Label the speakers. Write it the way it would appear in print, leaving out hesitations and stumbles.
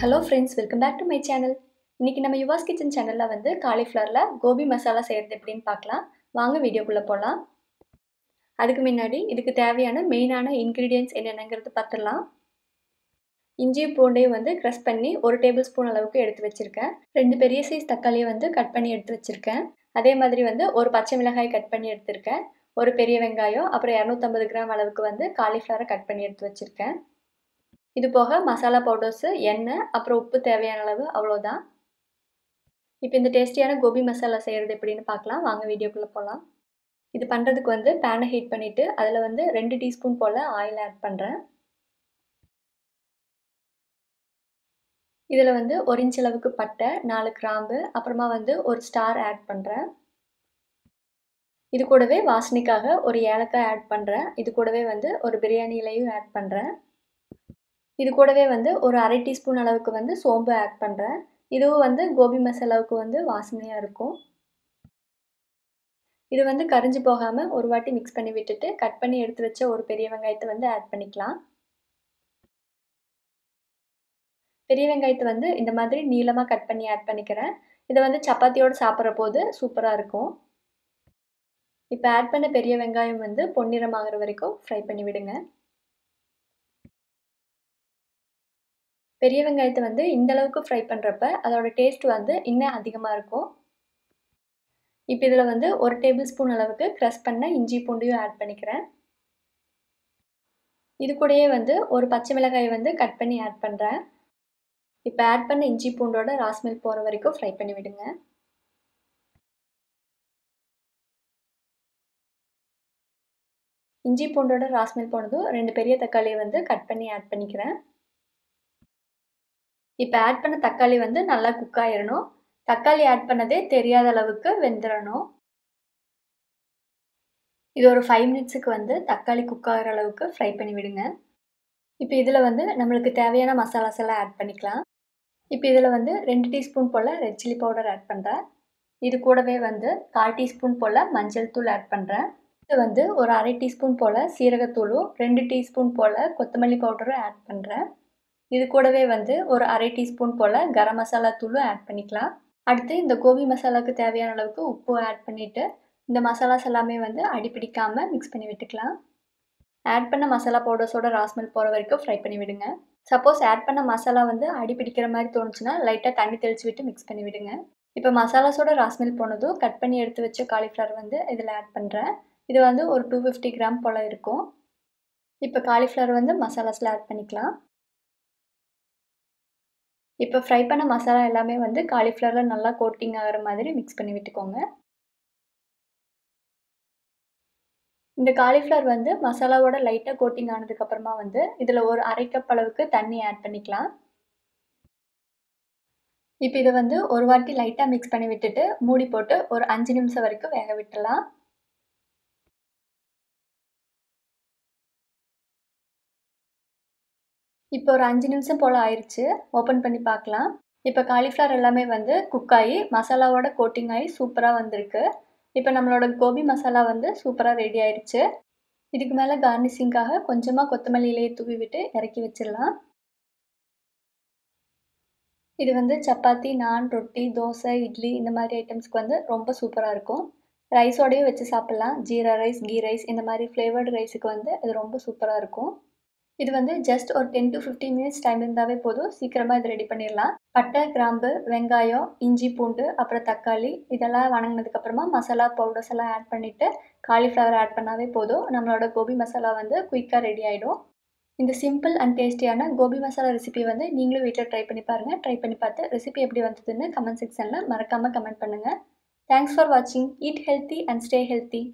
Speaker 1: Hello friends, welcome back to my channel. இன்னைக்கு நம்ம யுவாஸ் kitchen சேனல்ல வந்து காலிஃப்ளவர்ல கோபி மசாலா செய்யறது எப்படின்னு பார்க்கலாம். வாங்க வீடியோக்குள்ள போலாம். அதுக்கு முன்னாடி இதுக்கு தேவையான மெயினான இன்கிரிடியன்ட்ஸ் என்னென்னங்கிறது பார்த்துடலாம். இஞ்சி பூண்டையும் வந்து கிரஷ் பண்ணி 1 டேபிள் ஸ்பூன் அளவுக்கு எடுத்து வச்சிருக்கேன். 2 பெரிய சைஸ் தக்காளியை வந்து கட் பண்ணி எடுத்து வச்சிருக்கேன். அதே மாதிரி வந்து ஒரு பச்சை மிளகாய் கட் பண்ணி எடுத்திருக்கேன். ஒரு பெரிய வெங்காயம், அப்புறம் 250 கிராம் அளவுக்கு வந்து காலிஃப்ளவரை கட் பண்ணி எடுத்து வச்சிருக்கேன். இது போக மசாலா பவுடர்ஸ், எண்ணெய், அப்புறம் உப்பு தேவையான அளவு அவ்வளோதான். இப்போ இந்த டேஸ்டியான கோபி மசாலா செய்கிறது எப்படின்னு பார்க்கலாம். வாங்க வீடியோக்குள்ளே போகலாம். இது பண்ணுறதுக்கு வந்து பேனை ஹீட் பண்ணிவிட்டு அதில் வந்து 2 டீஸ்பூன் போல் ஆயில் ஆட் பண்ணுறேன். இதில் வந்து 1 இன்ச் அளவுக்கு பட்டை, 4 கிராம்பு, அப்புறமா வந்து ஒரு ஸ்டார் ஆட் பண்ணுறேன். இது கூடவே வாசனைக்காக ஒரு ஏலக்காய் ஆட் பண்ணுறேன். இது கூடவே வந்து ஒரு பிரியாணி இலையும் ஆட் பண்ணுறேன். இது கூடவே வந்து ஒரு 1/2 டீஸ்பூன் அளவுக்கு வந்து சோம்பு ஆட் பண்ணுறேன். இதுவும் வந்து கோபி மசாலாவுக்கு வந்து வாசனையாக இருக்கும். இது வந்து கரிஞ்சு போகாமல் ஒரு வாட்டி மிக்ஸ் பண்ணி விட்டுட்டு கட் பண்ணி எடுத்து வச்ச ஒரு பெரிய வெங்காயத்தை வந்து ஆட் பண்ணிக்கலாம். பெரிய வெங்காயத்தை வந்து இந்த மாதிரி நீளமாக கட் பண்ணி ஆட் பண்ணிக்கிறேன். இதை வந்து சப்பாத்தியோடு சாப்பிட்ற போது சூப்பராக இருக்கும். இப்போ ஆட் பண்ண பெரிய வெங்காயம் வந்து பொன்னிறமாகிற வரைக்கும் ஃப்ரை பண்ணி விடுங்க. பெரிய வெங்காயத்தை வந்து இந்த அளவுக்கு ஃப்ரை பண்ணுறப்ப அதோட டேஸ்ட் வந்து இன்னும் அதிகமாக இருக்கும். இப்போ இதில் வந்து 1 டேபிள் ஸ்பூன் அளவுக்கு க்ரஷ் பண்ண இஞ்சி பூண்டையும் ஆட் பண்ணிக்கிறேன். இது கூடயே வந்து ஒரு பச்சை மிளகாயை வந்து கட் பண்ணி ஆட் பண்ணுறேன். இப்போ ஆட் பண்ண இஞ்சி பூண்டோட ராஸ்மெல் போகிற வரைக்கும் ஃப்ரை பண்ணி விடுங்க. இஞ்சி பூண்டோட ராஸ்மெல் போனதும் 2 பெரிய தக்காளியை வந்து கட் பண்ணி ஆட் பண்ணிக்கிறேன். இப்போ ஆட் பண்ண தக்காளி வந்து நல்லா குக் ஆயிடணும். தக்காளி ஆட் பண்ணதே தெரியாத அளவுக்கு வெந்துடணும். இது ஒரு 5 மினிட்ஸுக்கு வந்து தக்காளி குக் ஆகிற அளவுக்கு ஃப்ரை பண்ணி விடுங்க. இப்போ இதில் வந்து நம்மளுக்கு தேவையான மசாலாஸ் எல்லாம் ஆட் பண்ணிக்கலாம். இப்போ இதில் வந்து 2 டீஸ்பூன் போல் ரெட் சில்லி பவுடர் ஆட் பண்ணுறேன். இது கூடவே வந்து 1/4 டீஸ்பூன் போல் மஞ்சள் தூள் ஆட் பண்ணுறேன். இது வந்து ஒரு 1/2 டீஸ்பூன் போல் சீரகத்தூளும் 2 டீஸ்பூன் போல் கொத்தமல்லி பவுடரும் ஆட் பண்ணுறேன். இது கூடவே வந்து ஒரு 1/2 டீஸ்பூன் போல் கரம் மசாலா தூளும் ஆட் பண்ணிக்கலாம். அடுத்து இந்த கோபி மசாலாவுக்கு தேவையான அளவுக்கு உப்பு ஆட் பண்ணிவிட்டு இந்த மசாலாஸ் எல்லாமே வந்து அடிப்பிடிக்காமல் மிக்ஸ் பண்ணி விட்டுக்கலாம். ஆட் பண்ண மசாலா பவுடர்ஸோட ராஸ்மெல் போகிற வரைக்கும் ஃப்ரை பண்ணி விடுங்க. சப்போஸ் ஆட் பண்ண மசாலா வந்து அடிப்பிடிக்கிற மாதிரி தோணுச்சுன்னா லைட்டாக தண்ணி தெளித்து விட்டு மிக்ஸ் பண்ணி விடுங்க. இப்போ மசாலாஸோட ராஸ்மெல் போனதும் கட் பண்ணி எடுத்து வச்ச காலிஃப்ளவர் வந்து இதில் ஆட் பண்ணுறேன். இது வந்து ஒரு 250 கிராம் போல் இருக்கும். இப்போ காலிஃப்ளவர் வந்து மசாலாஸில் ஆட் பண்ணிக்கலாம். இப்போ ஃப்ரை பண்ண மசாலா எல்லாமே வந்து காலிஃப்ளவரில் நல்லா கோட்டிங் ஆகிற மாதிரி மிக்ஸ் பண்ணி விட்டுக்கோங்க. இந்த காலிஃப்ளவர் வந்து மசாலாவோட லைட்டாக கோட்டிங் ஆனதுக்கப்புறமா வந்து இதில் ஒரு 1/2 கப் அளவுக்கு தண்ணி ஆட் பண்ணிக்கலாம். இப்போ இதை வந்து ஒரு வாட்டி லைட்டாக மிக்ஸ் பண்ணி விட்டுட்டு மூடி போட்டு ஒரு 5 நிமிஷம் வரைக்கும் வேக விட்டுலாம். இப்போ ஒரு 5 நிமிஷம் போல் ஆயிடுச்சு. ஓப்பன் பண்ணி பார்க்கலாம். இப்போ காலிஃப்ளவர் எல்லாமே வந்து குக் ஆகி மசாலாவோட கோட்டிங் ஆகி சூப்பராக வந்திருக்கு. இப்போ நம்மளோட கோபி மசாலா வந்து சூப்பராக ரெடி ஆயிடுச்சு. இதுக்கு மேலே கார்னிஷிங்காக கொஞ்சமாக கொத்தமல்லி இலையை தூவி விட்டு இறக்கி வச்சிடலாம். இது வந்து சப்பாத்தி, நான், ரொட்டி, தோசை, இட்லி இந்த மாதிரி ஐட்டம்ஸ்க்கு வந்து ரொம்ப சூப்பராக இருக்கும். ரைஸோடையும் வச்சு சாப்பிட்லாம். ஜீரா ரைஸ், கீ ரைஸ் இந்த மாதிரி ஃப்ளேவர்டு ரைஸுக்கு வந்து இது ரொம்ப சூப்பராக இருக்கும். இது வந்து ஜஸ்ட் ஒரு 10 to 15 மினிட்ஸ் டைம் இருந்தாவே போதும். சீக்கிரமாக இது ரெடி பண்ணிடலாம். பட்டை, கிராம்பு, வெங்காயம், இஞ்சி பூண்டு, அப்புறம் தக்காளி இதெல்லாம் வணங்கினதுக்கப்புறமா மசாலா பவுடர்ஸ் எல்லாம் ஆட் பண்ணிவிட்டு காலிஃப்ளவர் ஆட் பண்ணாவே போதும். நம்மளோட கோபி மசாலா வந்து குயிக்காக ரெடி ஆகிடும். இந்த சிம்பிள் அண்ட் டேஸ்டியான கோபி மசாலா ரெசிபி வந்து நீங்களும் வீட்டில் ட்ரை பண்ணி பாருங்கள். ட்ரை பண்ணி பார்த்து ரெசிபி எப்படி வந்ததுன்னு கமெண்ட் செக்ஷனில் மறக்காமல் கமெண்ட் பண்ணுங்கள். தேங்க்ஸ் ஃபார் வாட்சிங். Eat healthy and stay healthy.